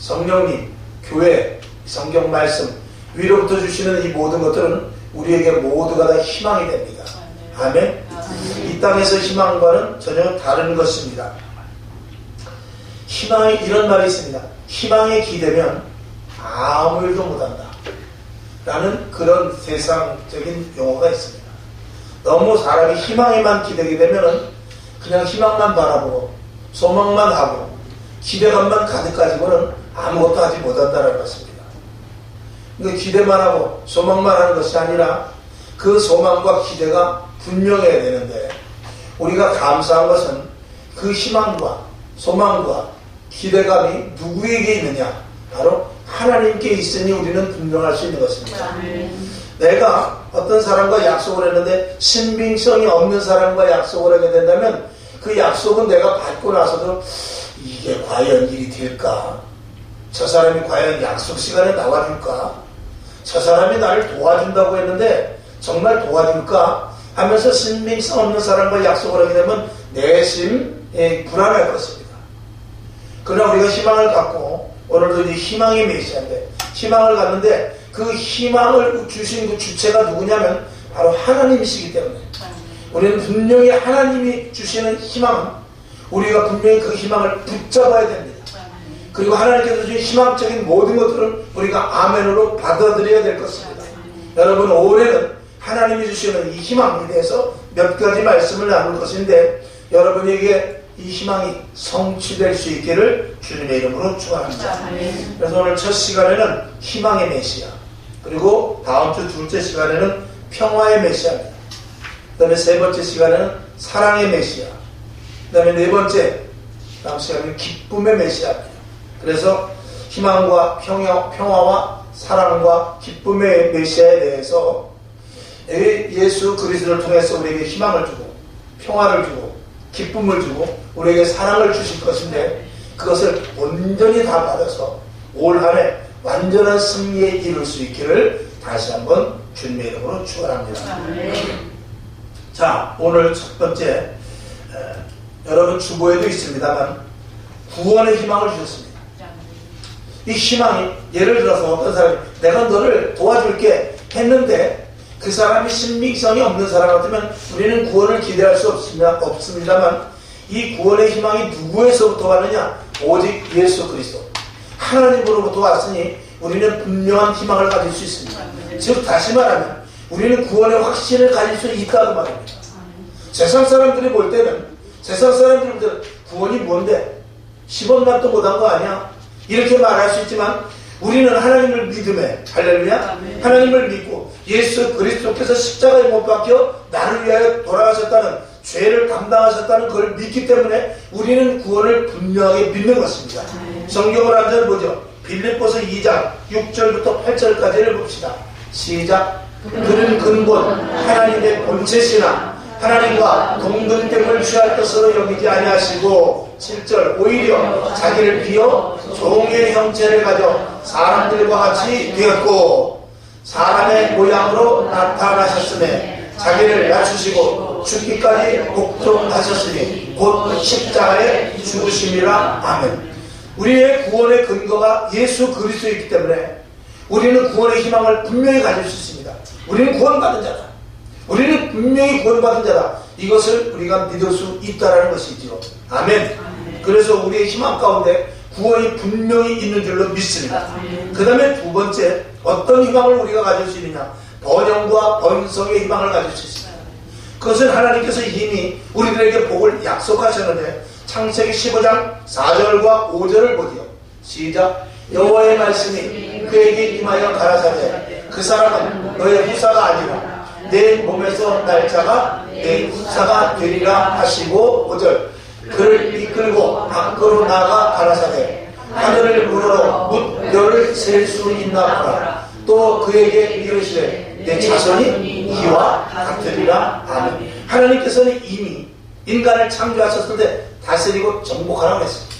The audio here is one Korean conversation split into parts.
성령님, 교회, 성경 말씀, 위로부터 주시는 이 모든 것들은 우리에게 모두가 다 희망이 됩니다. 아멘. 이 땅에서 희망과는 전혀 다른 것입니다. 희망이, 이런 말이 있습니다. 희망에 기대면 아무 일도 못한다 라는 그런 세상적인 용어가 있습니다. 너무 사람이 희망에만 기대게 되면 그냥 희망만 바라보고 소망만 하고 기대감만 가득 가지고는 아무것도 하지 못한다는 것입니다. 그러니까 기대만 하고 소망만 하는 것이 아니라 그 소망과 기대가 분명해야 되는데, 우리가 감사한 것은 그 희망과 소망과 기대감이 누구에게 있느냐? 바로 하나님께 있으니 우리는 분명할 수 있는 것입니다. 내가 어떤 사람과 약속을 했는데 신빙성이 없는 사람과 약속을 하게 된다면 그 약속은 내가 받고 나서도 이게 과연 일이 될까? 저 사람이 과연 약속 시간에 나와줄까? 저 사람이 나를 도와준다고 했는데 정말 도와줄까? 하면서 신빙성 없는 사람과 약속을 하게 되면 내심 불안할 것입니다. 그러나 우리가 희망을 갖고, 오늘도 이 희망의 메시아인데, 희망을 갖는데 그 희망을 주신 그 주체가 누구냐면 바로 하나님이시기 때문에 우리는 분명히 하나님이 주시는 희망은 우리가 분명히 그 희망을 붙잡아야 됩니다. 그리고 하나님께서 주신 희망적인 모든 것들은 우리가 아멘으로 받아들여야 될 것입니다. 여러분, 올해는 하나님이 주시는 이 희망에 대해서 몇 가지 말씀을 나눌 것인데, 여러분에게 이 희망이 성취될 수 있기를 주님의 이름으로 축원합니다. 그래서 오늘 첫 시간에는 희망의 메시아, 그리고 다음 주 둘째 시간에는 평화의 메시아입니다. 그 다음에 세 번째 시간에는 사랑의 메시아, 그 다음에 네 번째 다음 시간에는 기쁨의 메시아입니다. 그래서 희망과 평화와 사랑과 기쁨의 메시아에 대해서 예수 그리스도를 통해서 우리에게 희망을 주고 평화를 주고 기쁨을 주고 우리에게 사랑을 주실 것인데, 그것을 온전히 다 받아서 올 한 해 완전한 승리에 이룰 수 있기를 다시 한번 주님의 이름으로 축원합니다. 자, 오늘 첫 번째, 여러분 주보에도 있습니다만 구원의 희망을 주셨습니다. 이 희망이, 예를 들어서 어떤 사람이 내가 너를 도와줄게 했는데 그 사람이 신빙성이 없는 사람 같으면 우리는 구원을 기대할 수 없습니다만, 이 구원의 희망이 누구에서부터 왔느냐? 오직 예수 그리스도 하나님으로부터 왔으니 우리는 분명한 희망을 가질 수 있습니다. 즉 다시 말하면 우리는 구원의 확신을 가질 수 있다는 말입니다. 세상 사람들이 볼 때는, 세상 사람들이 볼 때는 구원이 뭔데? 10원납도 못한 거 아니야? 이렇게 말할 수 있지만 우리는 하나님을 믿음에, 할렐루야, 하나님을 믿고 예수 그리스도께서 십자가에 못 박혀 나를 위하여 돌아가셨다는, 죄를 감당하셨다는 걸 믿기 때문에 우리는 구원을 분명하게 믿는 것입니다. 성경을 한 절 보죠. 빌립보서 2장 6절부터 8절까지를 봅시다. 시작. 그는 근본 하나님의 본체시나 하나님과 동등됨을 취할 것으로 여기지 아니하시고, 7절, 오히려 자기를 비어 종의 형체를 가져 사람들과 같이 되었고 사람의 모양으로 나타나셨으며 자기를 낮추시고 죽기까지 복종하셨으니 곧 십자가에 죽으심이라. 아멘. 우리의 구원의 근거가 예수 그리스도이기 때문에 우리는 구원의 희망을 분명히 가질 수 있습니다. 우리는 구원받은 자다. 우리는 분명히 구원받은 자다. 이것을 우리가 믿을 수 있다는 것이지요. 아멘. 그래서 우리의 희망 가운데 구원이 분명히 있는 줄로 믿습니다. 그 다음에 두 번째, 어떤 희망을 우리가 가질 수 있느냐? 번영과 번성의 희망을 가질 수 있습니다. 그것은 하나님께서 이미 우리들에게 복을 약속하셨는데, 창세기 15장 4절과 5절을 보지요. 시작. 여호와의 말씀이 그에게 임하여 가라사대 그 사람은 너의 후사가 아니라 내 몸에서 날짜가 내 후사가 되리라 하시고, 5절. 그를 이끌고 밖으로 나가 가라사대 하늘을 우러러 뭇별을 셀 수 있나 보라. 또 그에게 이르시되 내 자손이 이와 같으리라. 아멘. 하나님께서는 이미 인간을 창조하셨을 때 다스리고 정복하라고 했습니다.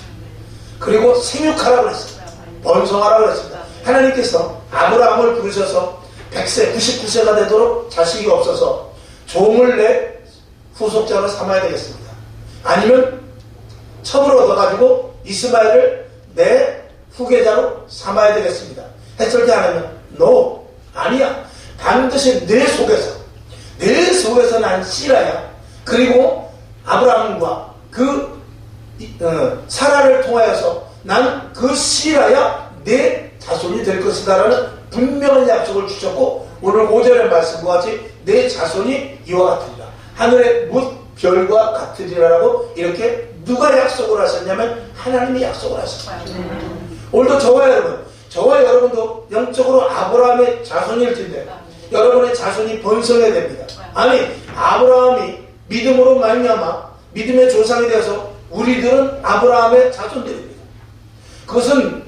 그리고 생육하라고 했습니다. 번성하라고 했습니다. 하나님께서 아브라함을 부르셔서 100세, 99세가 되도록 자식이 없어서 종을 내 후속자로 삼아야 되겠습니다. 아니면 첩을 얻어가지고 이스마엘을 내 후계자로 삼아야 되겠습니다. 했을 때 안 하면 no, 아니야. 반드시 내 속에서 난 씨라야. 그리고 아브라함과 그 사라를 통하여서 난 그 씨라야 내 자손이 될 것이다라는 분명한 약속을 주셨고, 오늘 5절의 말씀과 같이 내 자손이 이와 같으리라. 하늘의 별과 같으리라라고 이렇게 누가 약속을 하셨냐면 하나님이 약속을 하셨습니다. 오늘도 저와 여러분도 영적으로 아브라함의 자손일진데 여러분의 자손이 번성해야 됩니다. 아니, 아브라함이 믿음으로 말미암아 믿음의 조상이 되어서 우리들은 아브라함의 자손들입니다. 그것은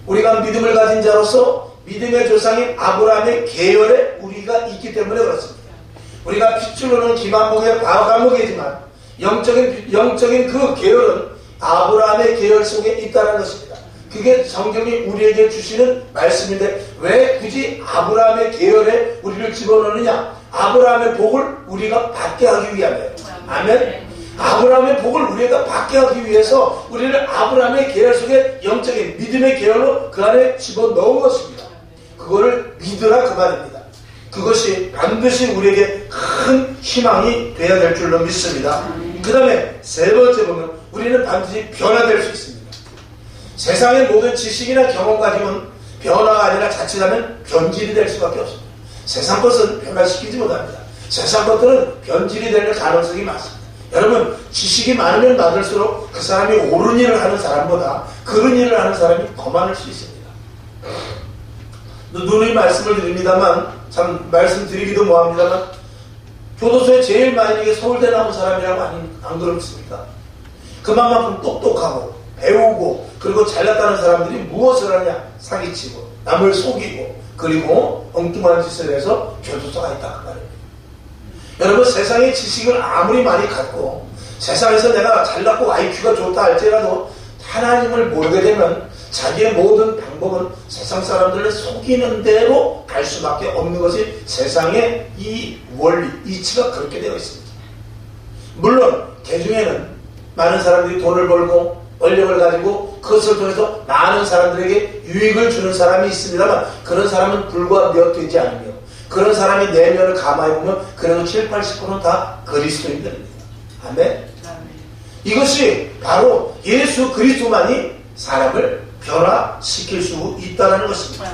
우리가 믿음을 가진 자로서 믿음의 조상인 아브라함의 계열에 우리가 있기 때문에 그렇습니다. 우리가 핏줄로는 기만목의 과감목이지만 영적인 그 계열은 아브라함의 계열 속에 있다는 것입니다. 그게 성경이 우리에게 주시는 말씀인데 왜 굳이 아브라함의 계열에 우리를 집어넣느냐? 아브라함의 복을 우리가 받게 하기 위함이에요. 아멘. 아브라함의 복을 우리가 받게 하기 위해서 우리를 아브라함의 계열 속에 영적인 믿음의 계열로 그 안에 집어넣은 것입니다. 그거를 믿으라 그 말입니다. 그것이 반드시 우리에게 큰 희망이 되어야 될 줄로 믿습니다. 그 다음에 세 번째 보면 우리는 반드시 변화될 수 있습니다. 세상의 모든 지식이나 경험 가지고는 변화가 아니라 자칫하면 변질이 될 수밖에 없습니다. 세상 것은 변화시키지 못합니다. 세상 것들은 변질이 될 가능성이 많습니다. 여러분, 지식이 많으면 많을수록 그 사람이 옳은 일을 하는 사람보다 그런 일을 하는 사람이 더 많을 수 있습니다. 누누이 말씀을 드립니다만, 참 말씀드리기도 뭐합니다만, 교도소에 제일 많이 이게 서울대 나온 사람이라고 안 그렇습니까? 그만큼 똑똑하고 배우고 그리고 잘났다는 사람들이 무엇을 하냐? 사기치고 남을 속이고 그리고 엉뚱한 짓을 해서 교도소가 있다 그 말입니다. 여러분, 세상의 지식을 아무리 많이 갖고 세상에서 내가 잘났고 IQ가 좋다 할지라도 하나님을 모르게 되면 자기의 모든 방법은 세상 사람들을 속이는 대로 갈 수밖에 없는 것이 세상의 이 원리, 이치가 그렇게 되어 있습니다. 물론 개중에는 많은 사람들이 돈을 벌고 권력을 가지고 그것을 통해서 많은 사람들에게 유익을 주는 사람이 있습니다만 그런 사람은 불과 몇 되지 않으며 그런 사람이 내면을 가만히 보면 그래도 7, 80%는 다 그리스도인들입니다. 아멘. 이것이 바로 예수 그리스도만이 사람을 변화시킬 수 있다는 것입니다.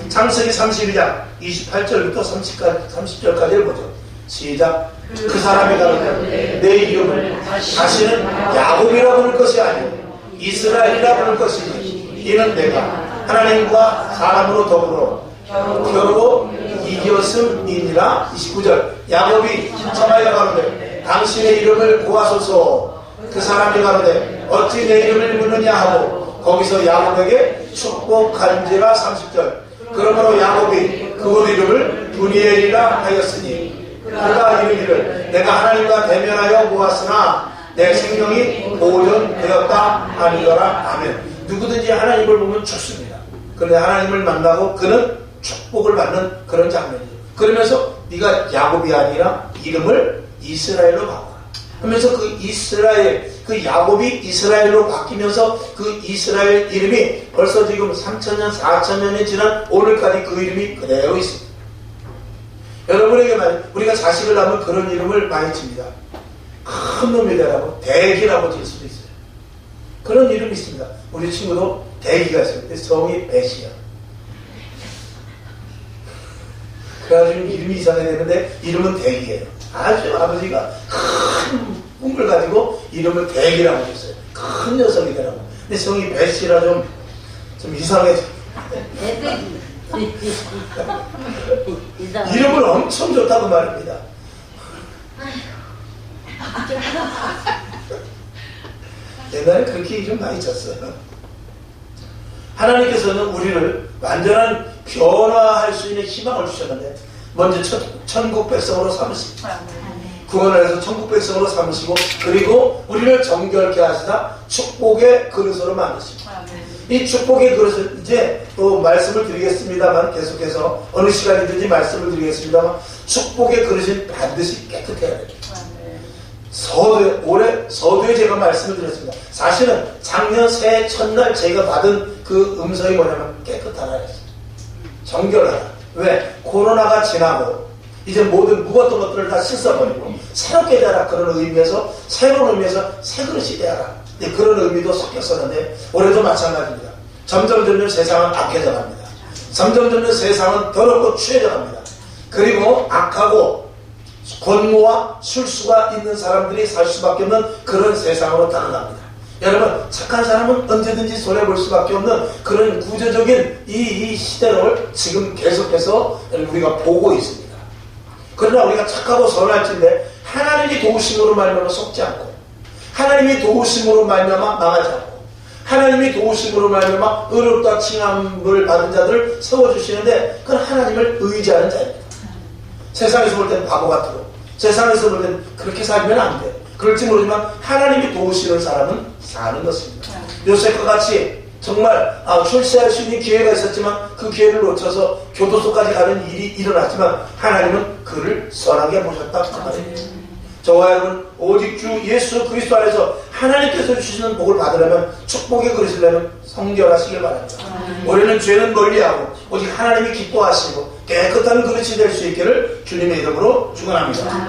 창세기 32장 28절부터 30절까지를 보죠. 시작. 그 사람이 가로되 내 이름을 다시는 야곱이라 부를 것이 아니오 이스라엘이라 부를 것이니 이는 내가 하나님과 사람으로 더불어 겨루고 이겼음이니라. 29절. 야곱이 청하여 가로되 당신의 이름을 구하소서. 그 사람이 가로되 어찌 내 이름을 묻느냐 하고 거기서 야곱에게 축복한지라. 30절. 그러므로 야곱이 그분 이름을 브니엘이라 하였으니 그가 이르기를 내가 하나님과 대면하여 모았으나 내 생명이 보존되었다 하니더라. 아멘. 누구든지 하나님을 보면 죽습니다. 그런데 하나님을 만나고 그는 축복을 받는 그런 장면이죠. 그러면서 네가 야곱이 아니라 이름을 이스라엘로 바꿔라 하면서 그 이스라엘, 그 야곱이 이스라엘로 바뀌면서 그 이스라엘 이름이 벌써 지금 3,000년, 4,000년이 지난 오늘까지 그 이름이 그대로 있습니다. 여러분에게만 우리가 자식을 낳으면 그런 이름을 많이 칩니다. 큰 놈이 되라고 대기라고 질 수도 있어요. 그런 이름이 있습니다. 우리 친구도 대기가 있어요. 성이 배시야. 그래가지고 이름이 이상하게 되는데 이름은 대기예요. 아주 아버지가 큰 꿈을 가지고 이름을 대기라고 줬어요. 큰 녀석이 되라고. 근데 성이 배시라 좀 이상해. 이름을 엄청 좋다고 말입니다. 옛날에 그렇게 이름 많이 쳤어요. 하나님께서는 우리를 완전한 변화할 수 있는 희망을 주셨는데 먼저 천국 백성으로 삼으시고 구원을 해서 천국 백성으로 삼으시고 그리고 우리를 정결케 하시다 축복의 그릇으로 만드시고 이 축복의 그릇을 이제 또 말씀을 드리겠습니다만 계속해서 어느 시간이든지 말씀을 드리겠습니다만 축복의 그릇이 반드시 깨끗해야 됩니다. 올해 서두에 제가 말씀을 드렸습니다. 사실은 작년 새해 첫날 제가 받은 그 음성이 뭐냐면 깨끗하라 했어요. 정결하라. 왜? 코로나가 지나고 이제 모든 묵었던 것들을 다 씻어버리고 새롭게 되라. 그런 의미에서, 새로운 의미에서 새 그릇이 되어라. 그런 의미도 섞였었는데 올해도 마찬가지입니다. 점점 세상은 악해져 갑니다. 점점 세상은 더럽고 추해져 갑니다. 그리고 악하고 권모와 술수가 있는 사람들이 살 수밖에 없는 그런 세상으로 따라갑니다. 여러분, 착한 사람은 언제든지 손해볼 수밖에 없는 그런 구조적인 이 시대를 지금 계속해서 우리가 보고 있습니다. 그러나 우리가 착하고 선할진데 하나님이 도우심으로 말미암아 속지 않고, 하나님이 도우심으로 말미암아 망하지 않고, 하나님이 도우심으로 말미암아 의롭다 칭함을 받은 자들을 세워주시는데 그건 하나님을 의지하는 자입니다. 세상에서 볼 때는 바보 같고, 세상에서 볼 때는 그렇게 살면 안 돼. 그럴지 모르지만 하나님이 도우시는 사람은 사는 것입니다. 요셉과 같이 정말 출세할 수 있는 기회가 있었지만 그 기회를 놓쳐서 교도소까지 가는 일이 일어났지만 하나님은 그를 선하게 보셨다 그 말입니다. 저와 여러분, 오직 주 예수 그리스도 안에서 하나님께서 주시는 복을 받으려면, 축복의 그릇을 내면 성결하시길 바랍니다. 우리는 죄는 멀리하고 오직 하나님이 기뻐하시고 깨끗한 그릇이 될 수 있기를 주님의 이름으로 축원합니다.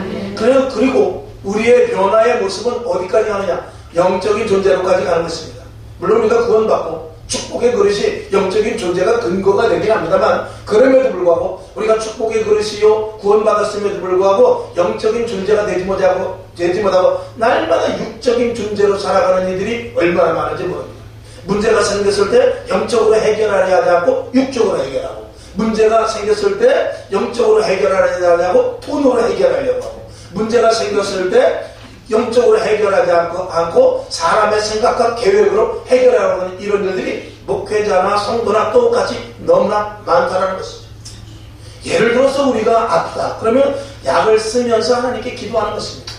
그리고 우리의 변화의 모습은 어디까지 가느냐? 영적인 존재로까지 가는 것입니다. 물론 우리가 구원받고 축복의 그릇이 영적인 존재가 근거가 되긴 합니다만, 그럼에도 불구하고 우리가 축복의 그릇이요 구원받았음에도 불구하고 영적인 존재가 되지 못하고 날마다 육적인 존재로 살아가는 이들이 얼마나 많은지 모릅니다. 문제가 생겼을 때 영적으로 해결하려 하지 않고 육적으로 해결하고, 문제가 생겼을 때 영적으로 해결하려 하지 않고 돈으로 해결하려고 하고, 문제가 생겼을 때 영적으로 해결하지 않고 사람의 생각과 계획으로 해결하려고 하는 이런 일들이 목회자나 성도나 똑같이 너무나 많다는 것이죠. 예를 들어서 우리가 아프다 그러면 약을 쓰면서 하나님께 기도하는 것입니다.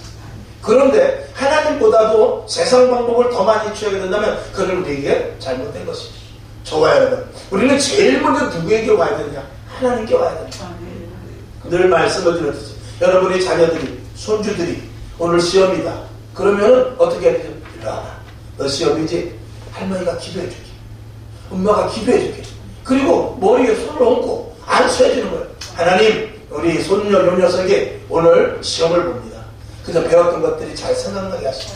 그런데 하나님보다도 세상 방법을 더 많이 취하게 된다면 그는 우리에게 잘못된 것이죠. 저와 여러분, 우리는 제일 먼저 누구에게 와야 되느냐? 하나님께 와야 됩니다. 늘 말씀을 드렸듯이 여러분의 자녀들이, 손주들이 오늘 시험이다 그러면은 어떻게 해야 되죠? 일로 와라, 너 시험이지? 할머니가 기도해줄게, 엄마가 기도해줄게. 그리고 머리에 손을 얹고 안수해주는 거예요. 하나님, 우리 손녀 요 녀석에게 오늘 시험을 봅니다. 그저 배웠던 것들이 잘 생각나게 하시고,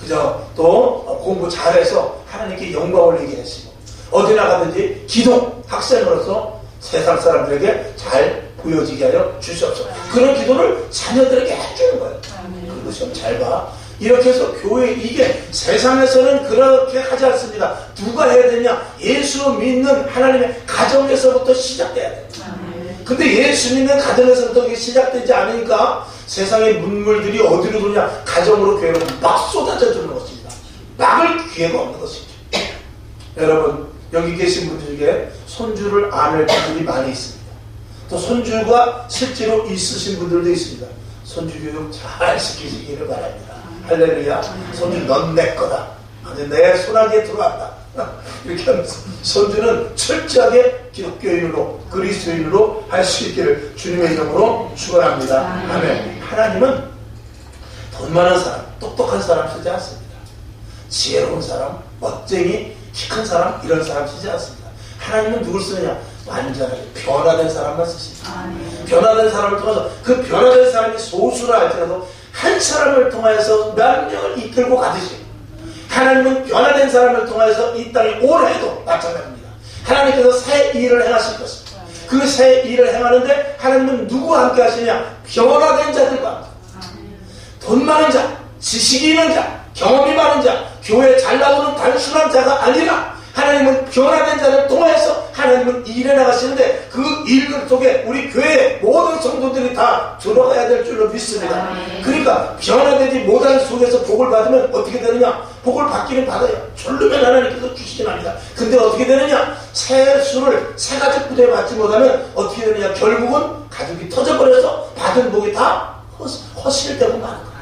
그저 또 공부 잘해서 하나님께 영광을 내게 하시고, 어디 나가든지 기도 학생으로서 세상 사람들에게 잘 보여지게 하여 주시옵소서. 그런 기도를 자녀들에게 해주는 거예요. 그리고 시험 잘 봐. 이렇게 해서 교회, 이게 세상에서는 그렇게 하지 않습니다. 누가 해야 되냐? 예수 믿는 하나님의 가정에서부터 시작돼야 돼요. 근데 예수 믿는 가정에서부터 그게 시작되지 않으니까 세상의 문물들이 어디로 도냐? 가정으로, 교회로 막 쏟아져 주는 것입니다. 막을 기회가 없는 것이죠. 여러분, 여기 계신 분들 중에 손주를 안을 분들이 많이 있습니다. 또 손주가 실제로 있으신 분들도 있습니다. 손주 교육 잘 시키시기를 바랍니다. 할렐루야. 손주 넌 내 거다. 아주 내 손아귀에 들어왔다. 이렇게 하면서 손주는 철저하게 기독교인으로, 그리스도인으로 할 수 있기를 주님의 이름으로 축원합니다. 아멘. 하나님은 돈 많은 사람, 똑똑한 사람 쓰지 않습니다. 지혜로운 사람, 멋쟁이, 키 큰 사람, 이런 사람 쓰지 않습니다. 하나님은 누굴 쓰느냐? 완전하게 변화된 사람만 쓰십니다. 변화된 사람을 통해서, 그 변화된 사람이 소수라 할지라도 한 사람을 통해서 몇 명을 이끌고 가듯이, 하나님은 변화된 사람을 통해서 이 땅에 오래도 마찬가지입니다. 하나님께서 새 일을 행하실 것입니다. 그 새 일을 행하는데 하나님은 누구와 함께 하시냐? 변화된 자들과 함께. 돈 많은 자, 지식이 있는 자, 경험이 많은 자, 교회에 잘 나오는 단순한 자가 아니라 하나님은 변화된 자를 통해서 하나님은 일해 나가시는데, 그 일들 속에 우리 교회의 모든 성도들이 다 들어가야 될 줄로 믿습니다. 그러니까 변화되지 못한 속에서 복을 받으면 어떻게 되느냐? 복을 받기는 받아요. 졸르면 하나님께서 주시긴 합니다. 근데 어떻게 되느냐? 새 수를 새 가족 부대에 받지 못하면 어떻게 되느냐? 결국은 가족이 터져버려서 받은 복이 다 허실되고 마는 거예요.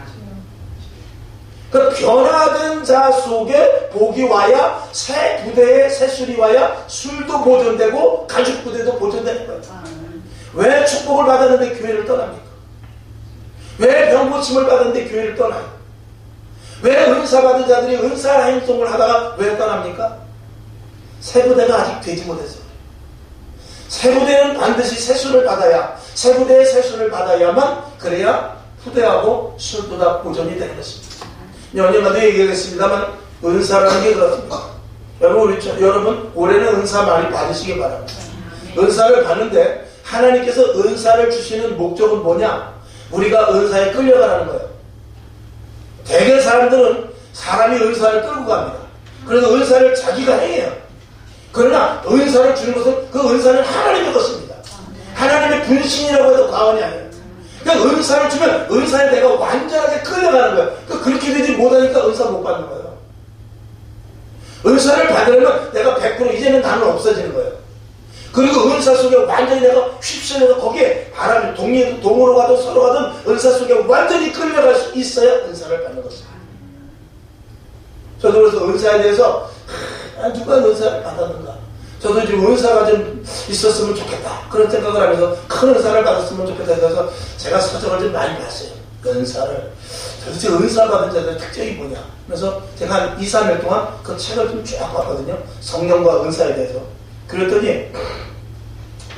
그 변화된 자 속에 복이 와야, 새 부대에 새 술이 와야 술도 보존되고 가죽 부대도 보존되는 거예요. 왜 축복을 받았는데 교회를 떠납니까? 왜 병고침을 받았는데 교회를 떠나요? 왜 은사 받은 자들이 은사 행동을 하다가 왜 떠납니까? 세부대가 아직 되지 못해서. 세부대는 반드시 세수를 받아야, 세부대의 세수를 받아야만 그래야 후대하고 술보다 보존이 되는 것입니다. 언젠가도 얘기하겠습니다만 은사라는 게 그렇습니다. 여러분 올해는 은사 많이 받으시기 바랍니다. 은사를 받는데 하나님께서 은사를 주시는 목적은 뭐냐? 우리가 은사에 끌려가라는 거예요. 대개 사람들은 사람이 은사를 끌고 갑니다. 그래서 은사를 자기가 행해요. 그러나 은사를 주는 것은 그 은사는 하나님의 것입니다. 하나님의 분신이라고 해도 과언이 아니에요. 그러니까 은사를 주면 은사에 내가 완전하게 끌려가는 거예요. 그렇게 되지 못하니까 은사 못 받는 거예요. 은사를 받으려면 내가 100% 이제는 나는 없어지는 거예요. 그리고 은사 속에 완전히 내가 휩쓸려서 거기에 바람이 동으로 가든 서로 가든 은사 속에 완전히 끌려갈 수 있어야 은사를 받는 것입니다. 저도 그래서 은사에 대해서 누가 은사를 받았는가? 저도 지금 은사가 좀 있었으면 좋겠다. 그런 생각을 하면서 큰 은사를 받았으면 좋겠다 해서 제가 서적을 좀 많이 봤어요. 은사를. 도대체 은사 받은 자들의 특징이 뭐냐? 그래서 제가 한 2, 3일 동안 그 책을 좀 쫙 봤거든요. 성령과 은사에 대해서. 그랬더니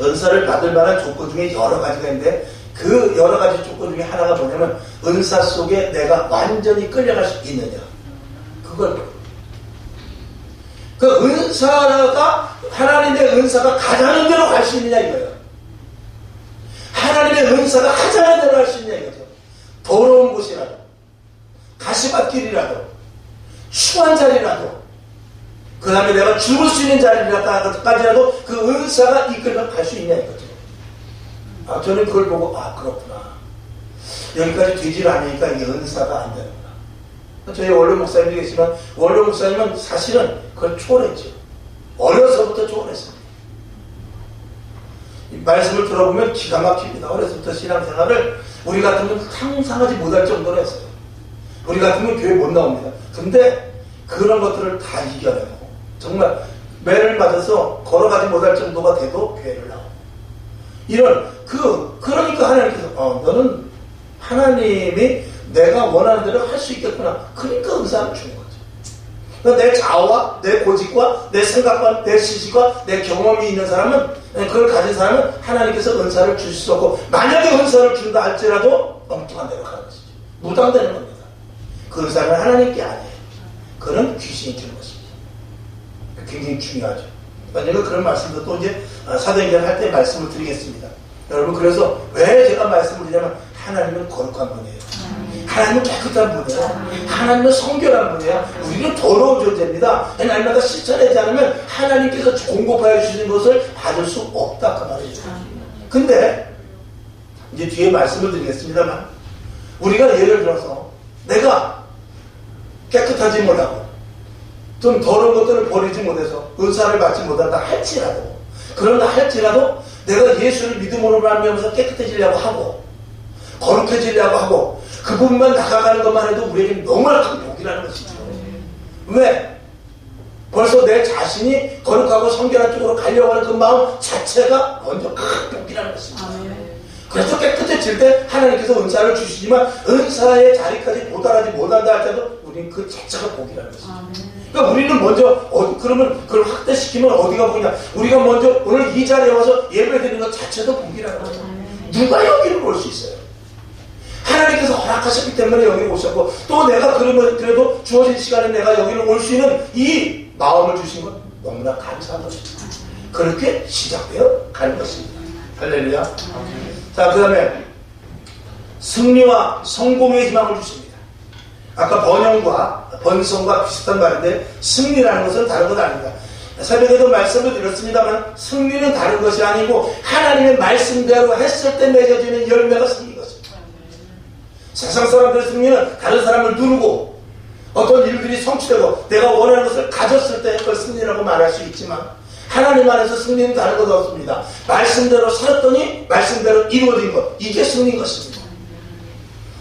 은사를 받을 만한 조건 중에 여러 가지가 있는데 그 여러 가지 조건 중에 하나가 뭐냐면 은사 속에 내가 완전히 끌려갈 수 있느냐. 그걸 그 은사가 하나님의 은사가 가자는 대로 갈 수 있느냐 이거예요. 하나님의 은사가 하자는 대로 갈 수 있느냐 이거죠. 더러운 곳이라도 가시밭길이라도 추한 자리라도 그 다음에 내가 죽을 수 있는 자리까지라도 그 은사가 이끌어 갈 수 있냐 이거죠. 저는 그걸 보고 그렇구나. 여기까지 되질 않으니까 이게 은사가 안 되는구나. 저희 원로 목사님이 계시지만 원로 목사님은 사실은 그걸 초월했죠. 어려서부터 초월했습니다. 이 말씀을 들어보면 기가 막힙니다. 어려서부터 신앙생활을 우리 같으면 상상하지 못할 정도로 했어요. 우리 같으면 교회 못 나옵니다. 근데 그런 것들을 다 이겨내고 정말 매를 맞아서 걸어가지 못할 정도가 돼도 교회를 나오고 그러니까 하나님께서 너는 하나님이 내가 원하는 대로 할 수 있겠구나. 그러니까 은사를 주는 거죠. 그러니까 내 자아와 내 고집과 내 생각과 내 시식과 내 경험이 있는 사람은 그걸 가진 사람은 하나님께서 은사를 주실 수 없고 만약에 은사를 준다 할지라도 엉뚱한 대로 가는 것이죠. 무당되는 겁니다. 그 은사는 하나님께 아니에요. 그는 귀신이 주는 것입니다. 굉장히 중요하죠. 제가 그런 말씀도 또 이제 사도행전 할 때 말씀을 드리겠습니다. 여러분 그래서 왜 제가 말씀을 드리냐면 하나님은 거룩한 분이에요. 하나님은 깨끗한 분이에요. 하나님은 성결한 분이에요. 우리는 더러운 존재입니다. 날마다 실천하지 않으면 하나님께서 공급하여 주시는 것을 받을 수 없다 그 말이죠. 근데 이제 뒤에 말씀을 드리겠습니다만 우리가 예를 들어서 내가 깨끗하지 못하고 좀 더러운 것들을 버리지 못해서 은사를 받지 못한다 할지라도 그런다 할지라도 내가 예수를 믿음으로 말미암아서 깨끗해지려고 하고 거룩해지려고 하고 그 부분만 나가가는 것만 해도 우리에게 너무나 큰 복이라는 것이죠. 왜? 벌써 내 자신이 거룩하고 성결한 쪽으로 가려고 하는 그 마음 자체가 먼저 큰 복이라는 것입니다. 그래서 깨끗해질 때 하나님께서 은사를 주시지만 은사의 자리까지 도달하지 못한다 할때도 우리는 그 자체가 복이라는 것입니다. 그러니까 우리는 먼저 그러면 그걸 확대시키면 어디가 복이냐? 우리가 먼저 오늘 이 자리에 와서 예배드리는 것 자체도 복이라는 거죠. 누가 여기를 올 수 있어요? 하나님께서 허락하셨기 때문에 여기 오셨고 또 내가 그러면 그래도 주어진 시간에 내가 여기를 올 수 있는 이 마음을 주신 건 너무나 감사한 것입니다. 그렇게 시작되어 가는 것입니다. 할렐루야. 자, 그 다음에 승리와 성공의 희망을 주십니다. 아까 번성과 비슷한 말인데 승리라는 것은 다른 것 아닙니다. 새벽에도 말씀을 드렸습니다만 승리는 다른 것이 아니고 하나님의 말씀대로 했을 때 맺어지는 열매가 승리인 것입니다. 세상 사람들의 승리는 다른 사람을 누르고 어떤 일들이 성취되고 내가 원하는 것을 가졌을 때 그걸 승리라고 말할 수 있지만 하나님 안에서 승리는 다른 것 없습니다. 말씀대로 살았더니 말씀대로 이루어진 것, 이게 승리인 것입니다.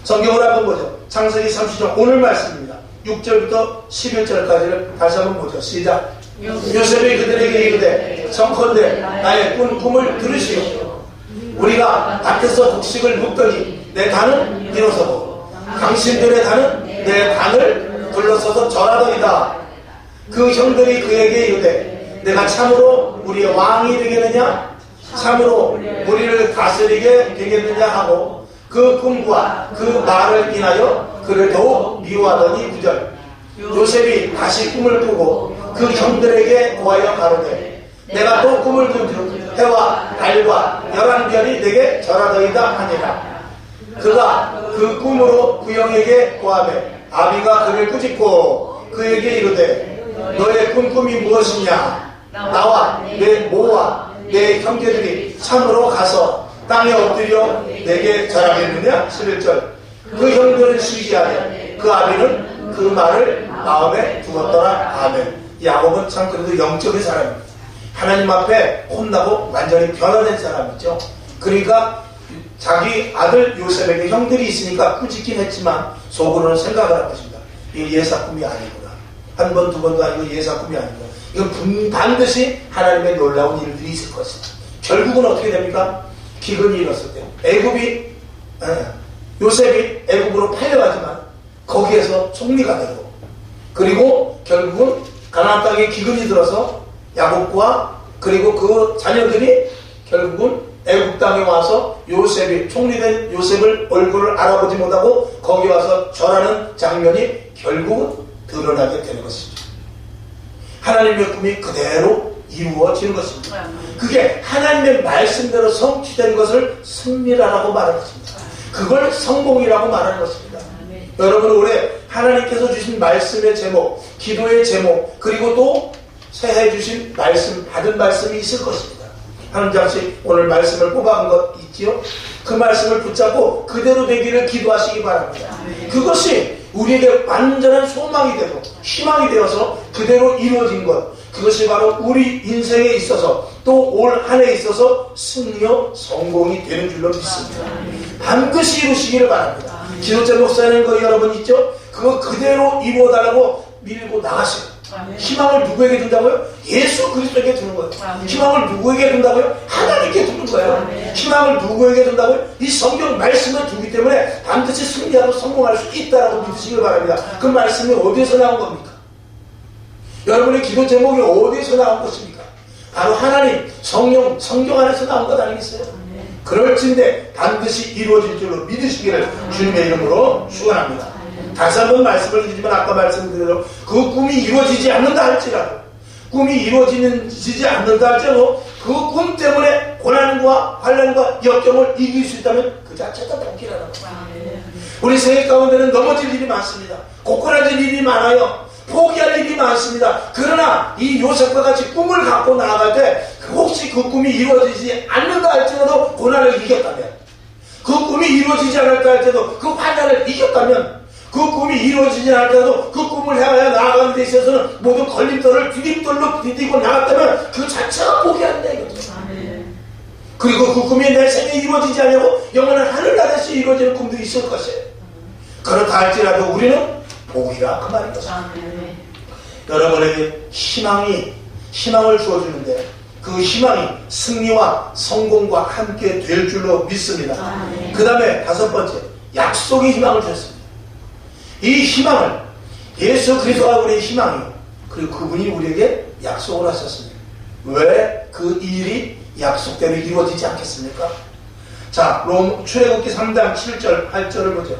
성경을 한번 보죠. 창세기 30장 오늘 말씀입니다. 6절부터 11절까지를 다시 한번 보죠. 시작. 요셉이 그들에게 이르되 청컨대 나의 꿈을 들으시오. 우리가 밭에서 곡식을 묵더니 내 단은 일어서고 당신들의 단은 내 단을 둘러서서 절하더이다. 그 형들이 그에게 이르되 내가 참으로 우리의 왕이 되겠느냐? 참으로 우리를 다스리게 되겠느냐 하고 그 꿈과 그 말을 인하여 그를 더욱 미워하더니 9절 요셉이 다시 꿈을 꾸고 그 형들에게 고하여 가로되 내가 또 꿈을 꾼즉 해와 달과 11별이 내게 절하더이다 하니라. 그가 그 꿈으로 그 형에게 고하되 아비가 그를 꾸짖고 그에게 이르되 너의 꿈이 무엇이냐? 나와 내 모와 내 형제들이 참으로 가서 땅에 엎드려 내게 절하겠느냐? 11절 그 형들은 시기하되 그 아비는 그 말을 마음에 두었더라. 아멘. 야곱은 참 그래도 영적인 사람입니다. 하나님 앞에 혼나고 완전히 변화된 사람이죠. 그러니까 자기 아들 요셉에게 형들이 있으니까 꾸짖긴 했지만 속으로는 생각을 할 것입니다. 이거 예사꿈이 아니구나. 한 번, 두 번도 아니고 예사꿈이 아니구나. 이건 반드시 하나님의 놀라운 일들이 있을 것이다. 결국은 어떻게 됩니까? 기근이 일었을 때 요셉이 애굽으로 팔려가지만 거기에서 총리가 되고 그리고 결국은 가나안 땅에 기근이 들어서 야곱과 그리고 그 자녀들이 결국은 애굽 땅에 와서 요셉이 총리된 요셉을 얼굴을 알아보지 못하고 거기 와서 절하는 장면이 결국은 드러나게 되는 것이죠. 하나님의 꿈이 그대로 이루어지는 것입니다. 그게 하나님의 말씀대로 성취된 것을 승리라고 말하는 것입니다. 그걸 성공이라고 말하는 것입니다. 여러분 올해 하나님께서 주신 말씀의 제목, 기도의 제목, 그리고 또 새해 주신 말씀, 받은 말씀이 있을 것입니다. 한 장씩 오늘 말씀을 뽑아온 것 있지요? 그 말씀을 붙잡고 그대로 되기를 기도하시기 바랍니다. 그것이 우리에게 완전한 소망이 되고 희망이 되어서 그대로 이루어진 것, 그것이 바로 우리 인생에 있어서 또 올 한 해에 있어서 승리와 성공이 되는 줄로 믿습니다. 반드시 이루시기를 바랍니다. 기도자 목사님 거 여러분 있죠? 그거 그대로 이루어달라고 밀고 나가세요. 희망을 누구에게 준다고요? 예수 그리스도에게 주는 거예요. 희망을 누구에게 준다고요? 하나님께 주는 거예요. 희망을 누구에게 준다고요? 이 성경 말씀을 두기 때문에 반드시 승리하고 성공할 수 있다라고 믿으시길 바랍니다. 그 말씀이 어디에서 나온 겁니까? 여러분의 기도 제목이 어디에서 나온 것입니까? 바로 하나님, 성령, 성경 안에서 나온 것 아니겠어요? 그럴진데 반드시 이루어질 줄로 믿으시기를 주님의 이름으로 축원합니다. 다시 한번 말씀을 드리지만 아까 말씀드린 대로 그 꿈이 이루어지지 않는다 할지라도 꿈이 이루어지지 않는다 할지라도 그 꿈 때문에 고난과 환난과 역경을 이길 수 있다면 그 자체가 복이라는 거예요. 우리 생애 가운데는 넘어질 일이 많습니다. 고꾸라질 일이 많아요. 포기할 일이 많습니다. 그러나 이 요셉과 같이 꿈을 갖고 나아갈 때 혹시 그 꿈이 이루어지지 않는다 할지라도 고난을 이겼다면 그 꿈이 이루어지지 않았다 할지라도 그 환난을 이겼다면 그 꿈이 이루어지지 않았다도 그 꿈을 향하여 나아가는 데 있어서는 모든 걸림돌을 디딤돌로 디디고 나갔다면 그 자체가 포기한다 이거죠. 그리고 그 꿈이 내 생에 이루어지지 않냐고 영원한 하늘나라에서 이루어지는 꿈도 있을 것이에요. 그렇다 할지라도 우리는 복이라 그 말인 것입니다. 여러분에게 희망을 주어주는데 그 희망이 승리와 성공과 함께 될 줄로 믿습니다. 그 다음에 다섯 번째, 약속의 희망을 주셨습니다. 이 희망을 예수 그리스도가 우리의 희망이요. 그리고 그분이 우리에게 약속을 하셨습니다. 왜 그 일이 약속대로 이루어지지 않겠습니까? 자, 출애굽기 3장 7절, 8절을 보죠.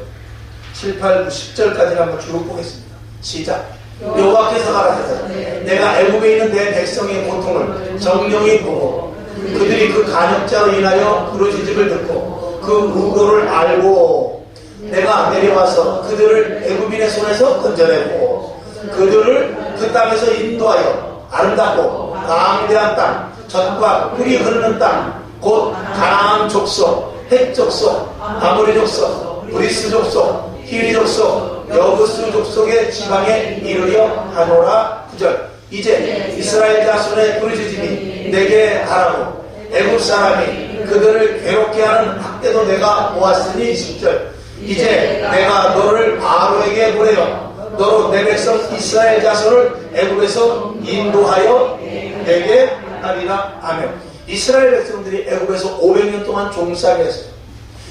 7, 8, 9, 10절까지 한번 쭉 보겠습니다. 시작. 여호와께서 가라사대 내가 애굽에 있는 내 백성의 고통을 정령히 보고 그들이 그 간역자로 인하여 부르짖음을 듣고 그 의고를 알고 내가 내려와서 그들을 애굽인의 손에서 건져내고 그들을 그 땅에서 인도하여 아름답고 광대한 땅, 젖과 꿀이 흐르는 땅, 곧 가나안 족속, 헷 족속, 아모리 족속, 브리스 족속, 히리 족속, 여부스 족속의 지방에 이르려 하노라. 9절. 이제 이스라엘 자손의 부르짖음이 내게 가라고 애굽 사람이 그들을 괴롭게 하는 학대도 내가 보았으니. 10절. 이제 내가 너를 바로에게 보내어 너로 내 백성 이스라엘 자손을 애굽에서 인도하여 내게 하리라. 아멘. 이스라엘 백성들이 애굽에서 500년 동안 종살이 했어요.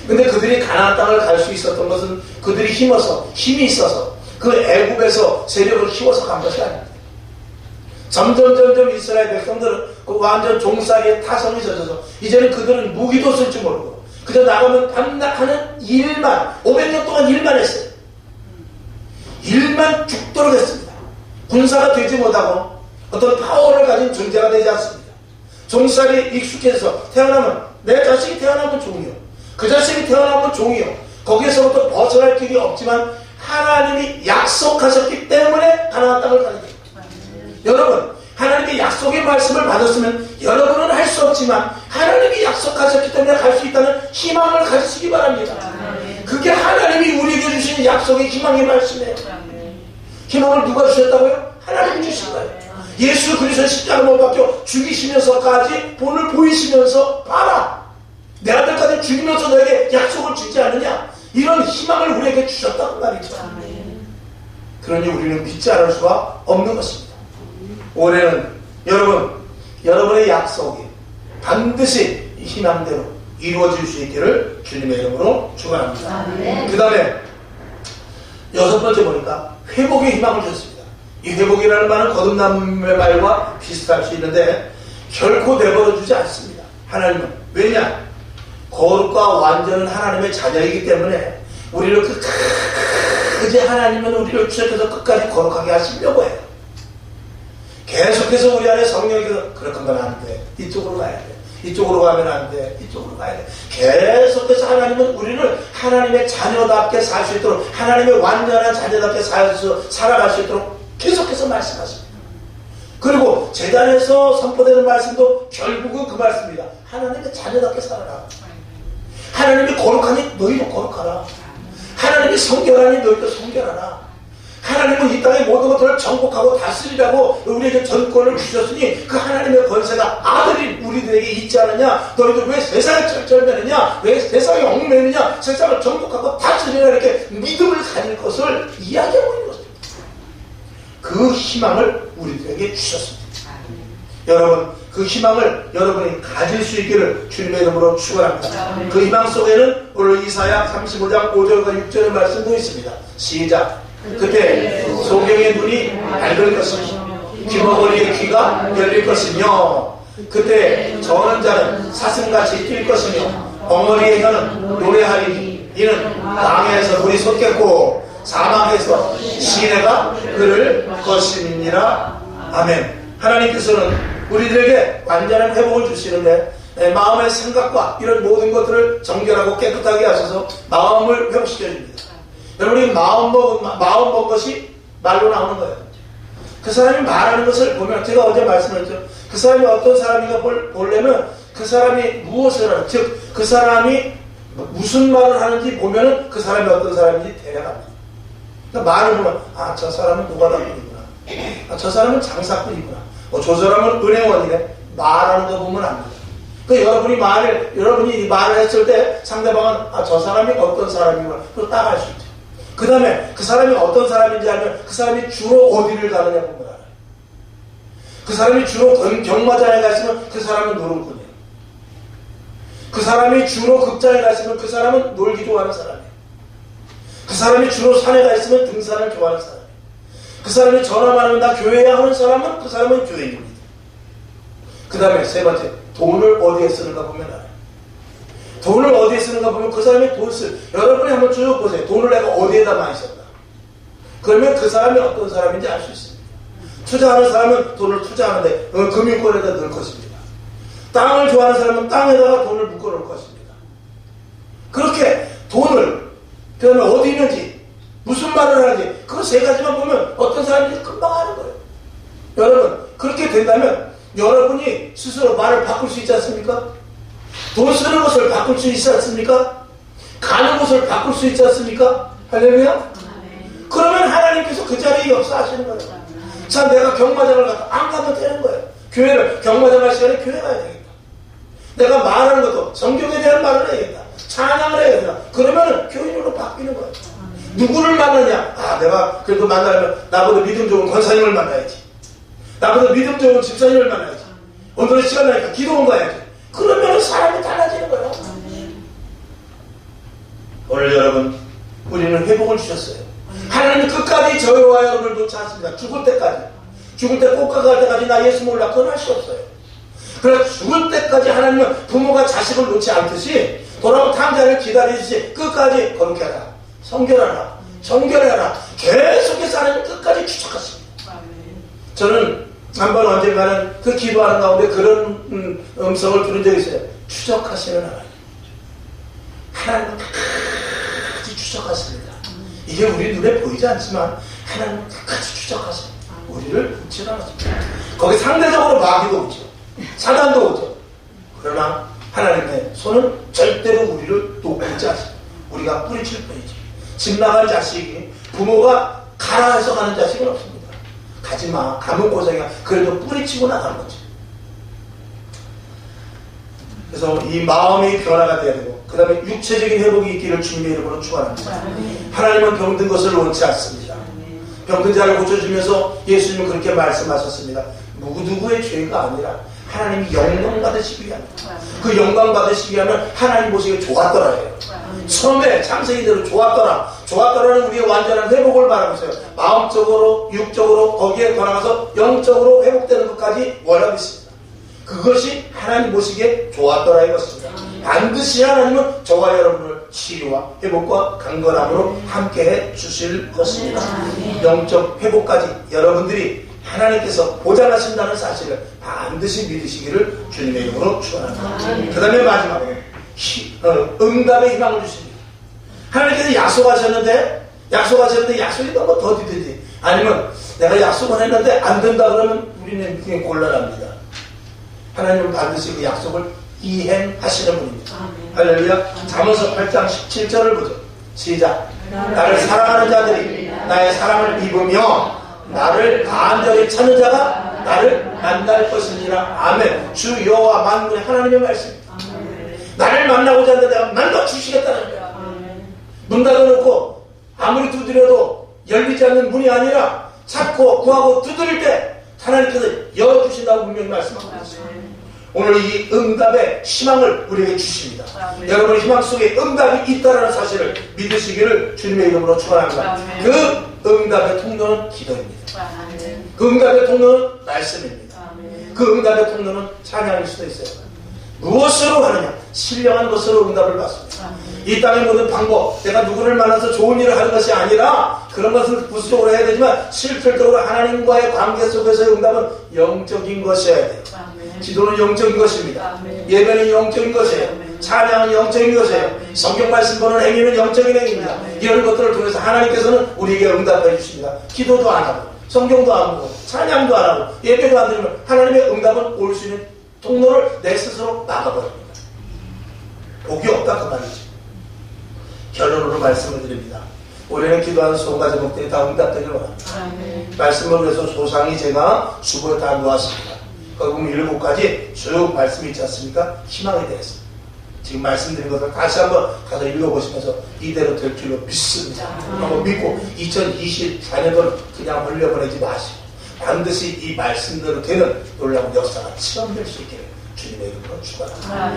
근데 그들이 가나안 땅을 갈 수 있었던 것은 그들이 힘이 있어서 그 애굽에서 세력을 키워서 간 것이 아닙니다. 점점 이스라엘 백성들은 그 완전 종살이에 타성이 젖어서 이제는 그들은 무기도 쓸 줄 모르고 그저 나가면 밤낮하는 일만 500년 동안 일만 했어요. 일만 죽도록 했습니다. 군사가 되지 못하고 어떤 파워를 가진 존재가 되지 않습니다. 종살이에 익숙해서 태어나면 내 자식이 태어나면 종이요. 그 자식이 태어나면 종이요. 거기에서부터 벗어날 길이 없지만 하나님이 약속하셨기 때문에 가나안 땅을 가게 됩니다. 여러분, 하나님의 약속의 말씀을 받았으면 여러분은 할 수 없지만 하나님이 약속하셨기 때문에 갈 수 있다는 희망을 가지시기 바랍니다. 그게 하나님이 우리에게 주신 약속의 희망의 말씀이에요. 희망을 누가 주셨다고요? 하나님이 주신 거예요. 예수 그리스도의 십자가 못 박혀 죽이시면서까지 본을 보이시면서 봐라, 내 아들까지 죽이면서 너에게 약속을 주지 않느냐, 이런 희망을 우리에게 주셨다는 말이죠. 그러니 우리는 믿지 않을 수가 없는 것입니다. 올해는 여러분의 약속이 반드시 희망대로 이루어질 수 있기를 주님의 이름으로 축원합니다. 그 다음에 6번째 보니까 회복의 희망을 주셨습니다. 이 회복이라는 말은 거듭남의 말과 비슷할 수 있는데 결코 내버려 주지 않습니다. 하나님은. 왜냐? 거룩과 완전은 하나님의 자녀이기 때문에 우리를 끝까지 하나님은 우리를 추적해서 끝까지 거룩하게 하시려고 해요. 계속해서 우리 안에 성령이 그렇게 하면 안 돼, 이쪽으로 가야 돼, 이쪽으로 가면 안 돼, 이쪽으로 가야 돼. 계속해서 하나님은 우리를 하나님의 자녀답게 살 수 있도록, 하나님의 완전한 자녀답게 살아갈 수 있도록 계속해서 말씀하십니다. 그리고 제단에서 선포되는 말씀도 결국은 그 말씀입니다. 하나님의 자녀답게 살아라. 하나님이 거룩하니 너희도 거룩하라. 하나님이 성결하니 너희도 성결하라. 하나님은 이 땅의 모든 것들을 정복하고 다스리라고 우리에게 전권을 주셨으니 그 하나님의 권세가 아들인 우리들에게 있지 않느냐. 너희들 왜 세상에 쩔쩔매느냐, 왜 세상에 얽매느냐, 세상을 정복하고 다스리라, 이렇게 믿음을 가질 것을 이야기하고 있는 것입니다. 그 희망을 우리들에게 주셨습니다. 여러분, 그 희망을 여러분이 가질 수 있기를 주님의 이름으로 축원합니다. 그 희망 속에는 오늘 이사야 35장 5절과 6절의 말씀도 있습니다. 시작. 그때 소경의 눈이 밝을 것이며 귀머거리의 귀가 열릴 것이며 그때 저는 자는 사슴같이 뛸 것이며 벙어리의 혀는 노래하리니 이는 광야에서 물이 솟겠고 사막에서 시내가 흐를 것임이니라. 아멘. 하나님께서는 우리들에게 완전한 회복을 주시는데 마음의 생각과 이런 모든 것들을 정결하고 깨끗하게 하셔서 마음을 회복시켜줍니다. 여러분이 마음 먹은 것이 말로 나오는 거예요. 그 사람이 말하는 것을 보면, 제가 어제 말씀드렸죠. 그 사람이 어떤 사람인가 보려면 그 사람이 무엇을 하는, 즉 그 사람이 무슨 말을 하는지 보면은 그 사람이 어떤 사람인지 대략합니다. 그러니까 말을 보면 저 사람은 노가다꾼이구나, 저 사람은 장사꾼이구나, 저 사람은 은행원이네. 말하는 거 보면 압니다. 여러분이 말을 했을 때 상대방은 저 사람이 어떤 사람이구나, 그걸 딱 알 수 있죠. 그 다음에 그 사람이 어떤 사람인지 알면 그 사람이 주로 어디를 가느냐 보면 알아요. 그 사람이 주로 경마장에 갔으면 그 사람은 노름꾼이에요. 그 사람이 주로 극장에 갔으면 그 사람은 놀기 좋아하는 사람이에요. 그 사람이 주로 산에 가 있으면 등산을 좋아하는 사람이에요. 그 사람이 전화만 하면 나 교회에 하는 사람은 그 사람은 교회입니다. 그 다음에 세 번째, 돈을 어디에 쓰는가 보면 알아요. 돈을 어디에 쓰는가 보면 그 사람이 여러분이 한번 쭉 보세요. 돈을 내가 어디에다 많이 썼다. 그러면 그 사람이 어떤 사람인지 알 수 있습니다. 투자하는 사람은 돈을 투자하는데 금융권에다 넣을 것입니다. 땅을 좋아하는 사람은 땅에다가 돈을 묶어 놓을 것입니다. 그렇게 돈을, 그 다음에 어디 있는지, 무슨 말을 하는지, 그 세 가지만 보면 어떤 사람인지 금방 아는 거예요. 여러분, 그렇게 된다면 여러분이 스스로 말을 바꿀 수 있지 않습니까? 돈 쓰는 것을 바꿀 수 있지 않습니까? 가는 곳을 바꿀 수 있지 않습니까? 할렐루야? 그러면 하나님께서 그 자리에 역사하시는 거예요. 자, 내가 경마장을 갔다 안 가면 되는 거예요. 경마장 갈 시간에 교회 가야 되겠다. 내가 말하는 것도 성경에 대한 말을 해야겠다. 찬양을 해야 된다. 그러면은 교인으로 바뀌는 거예요. 누구를 만나냐? 내가 그래도 만나려면 나보다 믿음 좋은 권사님을 만나야지. 나보다 믿음 좋은 집사님을 만나야지. 오늘은 시간 나니까 기도원 가야지. 그러면 사람이 달라지는 거예요. 오늘 여러분, 우리는 회복을 주셨어요. 하나님이 끝까지 저희와 여러분을 놓지 않습니다. 죽을 때까지. 죽을 때 꽃가 갈 때까지 나 예수 몰라. 그건 할 수 없어요. 그래서 죽을 때까지 하나님은 부모가 자식을 놓지 않듯이 돌아온 탕자를 기다리듯이 끝까지 거룩히 하라, 성결하라, 정결하라, 계속해서 하나님 끝까지 추적하십니다. 저는 한번 언젠가는 그 기도하는 가운데 그런 음성을 들은 적이 있어요. 추적하시는 하나님. 하나님은 끝까지 추적하십니다. 이게 우리 눈에 보이지 않지만 하나님은 끝까지 추적하십니다. 우리를 붙지 않았습니다. 거기 상대적으로 마귀도 오죠. 사단도 오죠. 그러나 하나님의 손은 절대로 우리를 놓지 않습니다. 우리가 뿌리칠 뿐이지. 집 나간 자식이 부모가 가라 해서 가는 자식은 없습니다. 가지마, 가면 고생이야. 그래도 뿌리치고 나가는 거지. 그래서 이 마음의 변화가 돼야 되고, 그 다음에 육체적인 회복이 있기를 주님의 이름으로 축원합니다. 하나님은 병든 것을 원치 않습니다. 병든 자를 고쳐주면서 예수님은 그렇게 말씀하셨습니다. 누구의 죄가 아니라 하나님이 영광 받으시기 위함이다. 그 영광 받으시기 위하면 하나님 보시기에 좋았더라예요. 처음에 창세기대로 좋았더라는 우리의 완전한 회복을 말하고 있어요. 마음적으로, 육적으로, 거기에 돌아가서 영적으로 회복되는 것까지 원하고 있습니다. 그것이 하나님 보시기에 좋았더라 이것입니다. 반드시 하나님은 저와 여러분을 치유와 회복과 강건함으로 함께해 주실 것입니다. 영적 회복까지 여러분들이 하나님께서 보장하신다는 사실을 반드시 믿으시기를 주님의 이름으로 축원합니다. 그 다음에 마지막으로 응답의 희망을 주십니다. 하나님께서 약속하셨는데 약속이 너무 더디든지 아니면 내가 약속을 했는데 안 된다 그러면 우리는 그게 곤란합니다. 하나님은 반드시 그 약속을 이행하시는 분입니다. 할렐루야. 잠언서 8장 17절을 보죠. 시작. 나를 사랑하는 자들이 나의 사랑을 입으며 나를 간절히 찾는 자가 나를 만날 것이니라. 아멘. 주 여호와 만군의 하나님의 말씀입니다. 나를 만나고자 하는데 내가 만나 주시겠다는 거야. 문 닫아놓고 아무리 두드려도 열리지 않는 문이 아니라 찾고 구하고 두드릴 때 하나님께서 열어주신다고 분명히 말씀하고 있습니다. 오늘 이 응답의 희망을 우리에게 주십니다. 여러분 희망 속에 응답이 있다는 사실을 믿으시기를 주님의 이름으로 축원합니다. 그 응답의 통로는 기도입니다. 그 응답의 통로는 말씀입니다. 그 응답의 통로는 찬양일 수도 있어요. 무엇으로 하느냐? 신령한 것으로 응답을 받습니다. 이 땅의 모든 방법, 내가 누구를 만나서 좋은 일을 하는 것이 아니라 그런 것을 부수적으로 해야 되지만 실질적으로 하나님과의 관계 속에서의 응답은 영적인 것이어야 돼요. 기도는 영적인 것입니다. 예배는 영적인 것이에요. 찬양은 영적인 것이에요. 성경 말씀 보는 행위는 영적인 행위입니다. 이런 것들을 통해서 하나님께서는 우리에게 응답해 주십니다. 기도도 안 하고 성경도 안 보고 찬양도 안 하고 예배도 안 드리면 하나님의 응답은 올 수 있는 통로를 내 스스로 막아버립니다. 복이 없다 그 말이죠. 결론으로 말씀을 드립니다. 올해는 기도하는 소원과 제목들이 다 응답되길 원합니다. 말씀을 위해서 소상히 제가 수고에 다 놓았습니다. 거기 보면 7가지 쭉 말씀이 있지 않습니까? 희망에 대해서 지금 말씀드린 것을 다시 한번 가서 읽어보시면서 이대로 될 줄로 믿습니다. 한번 믿고 2024년도를 그냥 흘려보내지 마시고 반드시 이 말씀대로 되는 놀라운 역사가 체험될 수 있기를 주님의 이름으로 축원합니다.